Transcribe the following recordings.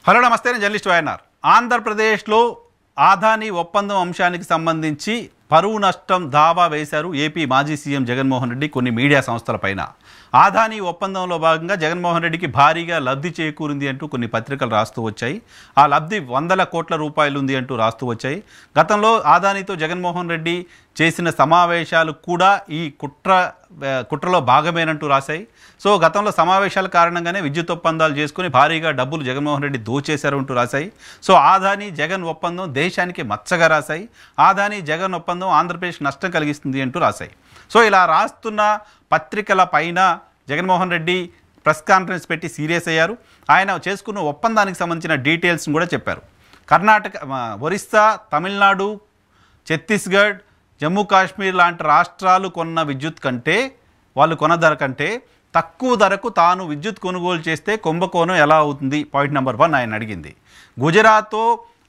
Hello నమస్తే, నేను journalist YNR. ఆంధ్రప్రదేశ్లో ఆదాని ఒప్పందం అంశానికి సంబంధించి పరువు నష్టం దావా వేశారు ఏపీ మాజీ సీఎం జగన్మోహన్ రెడ్డి కొన్ని మీడియా సంస్థల పైన. ఆదాని ఒప్పందంలో భాగంగా జగన్మోహన్ రెడ్డికి భారీగా లబ్ధి చేకూరింది అంటూ కొన్ని పత్రికలు రాస్తూ వచ్చాయి. ఆ లబ్ధి వందల కోట్ల రూపాయలు ఉంది అంటూ రాస్తూ వచ్చాయి. గతంలో ఆదానితో జగన్మోహన్ రెడ్డి చేసిన సమావేశాలు కూడా ఈ కుట్రలో భాగమేనంటూ రాశాయి. సో గతంలో సమావేశాల కారణంగానే విద్యుత్ ఒప్పందాలు చేసుకుని భారీగా డబ్బులు జగన్మోహన్ రెడ్డి దోచేశారు అంటూ రాశాయి. సో ఆదాని జగన్ ఒప్పందం దేశానికి మచ్చగా రాశాయి. ఆదాని జగన్ ఒప్పందం ఆంధ్రప్రదేశ్ నష్టం కలిగిస్తుంది అంటూ రాశాయి. సో ఇలా రాస్తున్న పత్రికల పైన జగన్మోహన్ రెడ్డి ప్రెస్ కాన్ఫరెన్స్ పెట్టి సీరియస్ అయ్యారు. ఆయన చేసుకున్న ఒప్పందానికి సంబంధించిన డీటెయిల్స్ని కూడా చెప్పారు. కర్ణాటక, ఒరిస్సా, తమిళనాడు, ఛత్తీస్గఢ్, జమ్మూ కాశ్మీర్ లాంటి రాష్ట్రాలు కొన్న విద్యుత్ కంటే, వాళ్ళు కొన్న ధర కంటే తక్కువ ధరకు తాను విద్యుత్ కొనుగోలు చేస్తే కుంభకోణం ఎలా అవుతుంది? పాయింట్ నెంబర్ 1 ఆయన అడిగింది. గుజరాత్,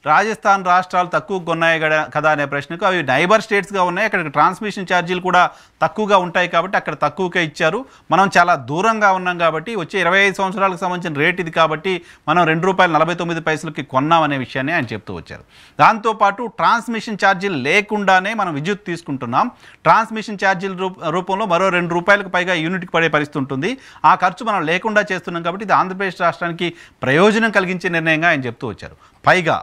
రాజస్థాన్ రాష్ట్రాలు తక్కువ కొన్నాయి కదా అనే ప్రశ్నకు, అవి నైబర్ స్టేట్స్గా ఉన్నాయి, అక్కడ ట్రాన్స్మిషన్ ఛార్జీలు కూడా తక్కువగా ఉంటాయి కాబట్టి అక్కడ తక్కువకే ఇచ్చారు. మనం చాలా దూరంగా ఉన్నాం కాబట్టి వచ్చే 25 సంవత్సరాలకు సంబంధించిన రేట్ ఇది కాబట్టి మనం ₹2.49 కొన్నామనే విషయాన్ని ఆయన చెప్తూ వచ్చారు. దాంతోపాటు ట్రాన్స్మిషన్ ఛార్జీలు లేకుండానే మనం విద్యుత్ తీసుకుంటున్నాం. ట్రాన్స్మిషన్ ఛార్జీల రూపంలో మరో ₹2 పైగా యూనిట్కి పడే పరిస్థితి ఉంటుంది. ఆ ఖర్చు మనం లేకుండా చేస్తున్నాం కాబట్టి ఇది ఆంధ్రప్రదేశ్ రాష్ట్రానికి ప్రయోజనం కలిగించే నిర్ణయంగా ఆయన చెప్తూ వచ్చారు. పైగా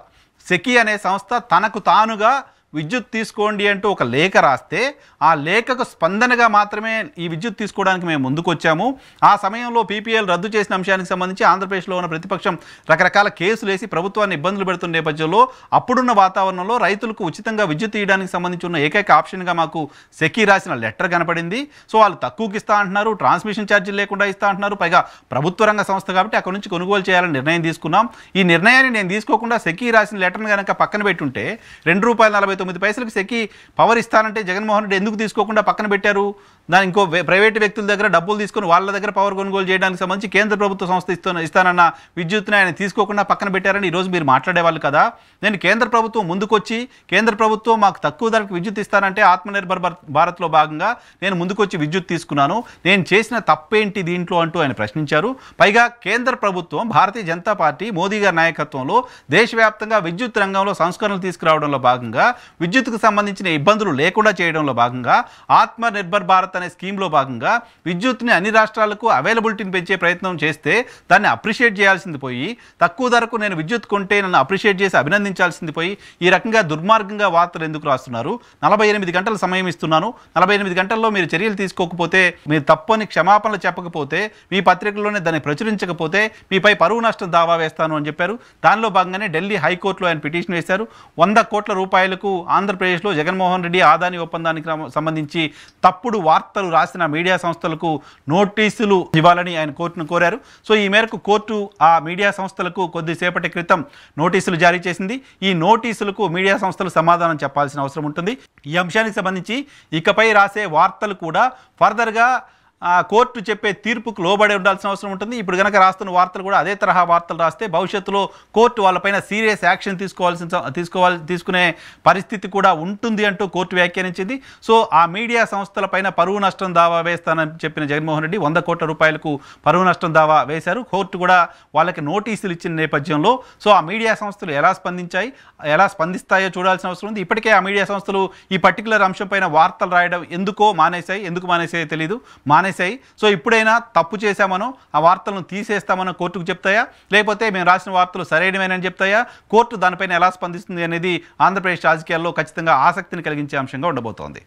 సెకీ అనే సంస్థ తనకు తానుగా విద్యుత్ తీసుకోండి అంటూ ఒక లేఖ రాస్తే ఆ లేఖకు స్పందనగా మాత్రమే ఈ విద్యుత్ తీసుకోవడానికి మేము ముందుకు వచ్చాము. ఆ సమయంలో పీపీఎల్ రద్దు చేసిన అంశానికి సంబంధించి ఆంధ్రప్రదేశ్లో ఉన్న ప్రతిపక్షం రకరకాల కేసులు వేసి ప్రభుత్వాన్ని ఇబ్బందులు పెడుతున్న నేపథ్యంలో అప్పుడున్న వాతావరణంలో రైతులకు ఉచితంగా విద్యుత్ ఇవ్వడానికి సంబంధించి ఉన్న ఏకైక ఆప్షన్గా మాకు సెకీ రాసిన లెటర్ కనపడింది. సో వాళ్ళు తక్కువకి ఇస్తా అంటున్నారు, ట్రాన్స్మిషన్ ఛార్జీలు లేకుండా ఇస్తా అంటున్నారు, పైగా ప్రభుత్వ రంగ సంస్థ కాబట్టి అక్కడ నుంచి కొనుగోలు చేయాలని నిర్ణయం తీసుకున్నాం. ఈ నిర్ణయాన్ని నేను తీసుకోకుండా సెకీ రాసిన లెటర్ని కనుక పక్కన పెట్టుంటే ₹2.49 సెకీ పవర్ ఇస్తానంటే జగన్మోహన్ రెడ్డి ఎందుకు తీసుకోకుండా పక్కన పెట్టారు? దాని ఇంకో ప్రైవేటు వ్యక్తుల దగ్గర డబ్బులు తీసుకొని వాళ్ళ దగ్గర పవర్ కొనుగోలు చేయడానికి సంబంధించి కేంద్ర ప్రభుత్వ సంస్థ ఇస్తానన్న విద్యుత్ని ఆయన తీసుకోకుండా పక్కన పెట్టారని ఈరోజు మీరు మాట్లాడేవాళ్ళు కదా. నేను కేంద్ర ప్రభుత్వం ముందుకొచ్చి కేంద్ర ప్రభుత్వం మాకు తక్కువ ధరకు విద్యుత్ ఇస్తానంటే ఆత్మనిర్భర్ భారత్లో భాగంగా నేను ముందుకొచ్చి విద్యుత్ తీసుకున్నాను, నేను చేసిన తప్పేంటి దీంట్లో అంటూ ఆయన ప్రశ్నించారు. పైగా కేంద్ర ప్రభుత్వం భారతీయ జనతా పార్టీ మోదీ గారి నాయకత్వంలో దేశవ్యాప్తంగా విద్యుత్ రంగంలో సంస్కరణలు తీసుకురావడంలో భాగంగా విద్యుత్కు సంబంధించిన ఇబ్బందులు లేకుండా చేయడంలో భాగంగా ఆత్మనిర్భర్ భారత్ అనే స్కీమ్లో భాగంగా విద్యుత్ని అన్ని రాష్ట్రాలకు అవైలబిలిటీని పెంచే ప్రయత్నం చేస్తే దాన్ని అప్రిషియేట్ చేయాల్సింది పోయి, తక్కువ ధరకు నేను విద్యుత్ కొంటే నన్ను అప్రిషియేట్ చేసి అభినందించాల్సింది పోయి ఈ రకంగా దుర్మార్గంగా వార్తలు ఎందుకు రాస్తున్నారు? 48 గంటల సమయం ఇస్తున్నాను, 48 గంటల్లో మీరు చర్యలు తీసుకోకపోతే, మీరు తప్పని క్షమాపణలు చెప్పకపోతే, మీ పత్రికల్లోనే దాన్ని ప్రచురించకపోతే మీపై పరువు నష్టం దావా వేస్తాను అని చెప్పారు. దానిలో భాగంగానే ఢిల్లీ హైకోర్టులో ఆయన పిటిషన్ వేశారు. ₹100 కోట్ల ఆంధ్రప్రదేశ్లో జగన్మోహన్ రెడ్డి ఆదాని ఒప్పందానికి సంబంధించి తప్పుడు వార్తలు రాసిన మీడియా సంస్థలకు నోటీసులు ఇవ్వాలని ఆయన కోర్టును కోరారు. సో ఈ మేరకు కోర్టు ఆ మీడియా సంస్థలకు కొద్దిసేపటి క్రితం నోటీసులు జారీ చేసింది. ఈ నోటీసులకు మీడియా సంస్థలు సమాధానం చెప్పాల్సిన అవసరం ఉంటుంది. ఈ అంశానికి సంబంధించి ఇకపై రాసే వార్తలు కూడా ఫర్దర్గా కోర్టు చెప్పే తీర్పుకు లోబడి ఉండాల్సిన అవసరం ఉంటుంది. ఇప్పుడు కనుక రాస్తున్న వార్తలు కూడా అదే తరహా వార్తలు రాస్తే భవిష్యత్తులో కోర్టు వాళ్ళపైన సీరియస్ యాక్షన్ తీసుకునే పరిస్థితి కూడా ఉంటుంది అంటూ కోర్టు వ్యాఖ్యానించింది. సో ఆ మీడియా సంస్థలపైన పరువు నష్టం దావా వేస్తానని చెప్పిన జగన్మోహన్ రెడ్డి ₹100 కోట్ల పరువు నష్టం దావా వేశారు. కోర్టు కూడా వాళ్ళకి నోటీసులు ఇచ్చిన నేపథ్యంలో సో ఆ మీడియా సంస్థలు ఎలా స్పందిస్తాయో చూడాల్సిన అవసరం ఉంది. ఇప్పటికే ఆ మీడియా సంస్థలు ఈ పర్టికులర్ అంశం పైన వార్తలు రాయడం ఎందుకు మానేశాయో తెలియదు. సో ఇప్పుడైనా తప్పు చేశామనో ఆ వార్తలను తీసేస్తామనో కోర్టుకు చెప్తాయా, లేకపోతే మేము రాసిన వార్తలు సరైనవేనని చెప్తాయా? కోర్టు దానిపైన ఎలా స్పందిస్తుంది అనేది ఆంధ్రప్రదేశ్ రాజకీయాల్లో ఖచ్చితంగా ఆసక్తిని కలిగించే అంశంగా ఉండబోతోంది.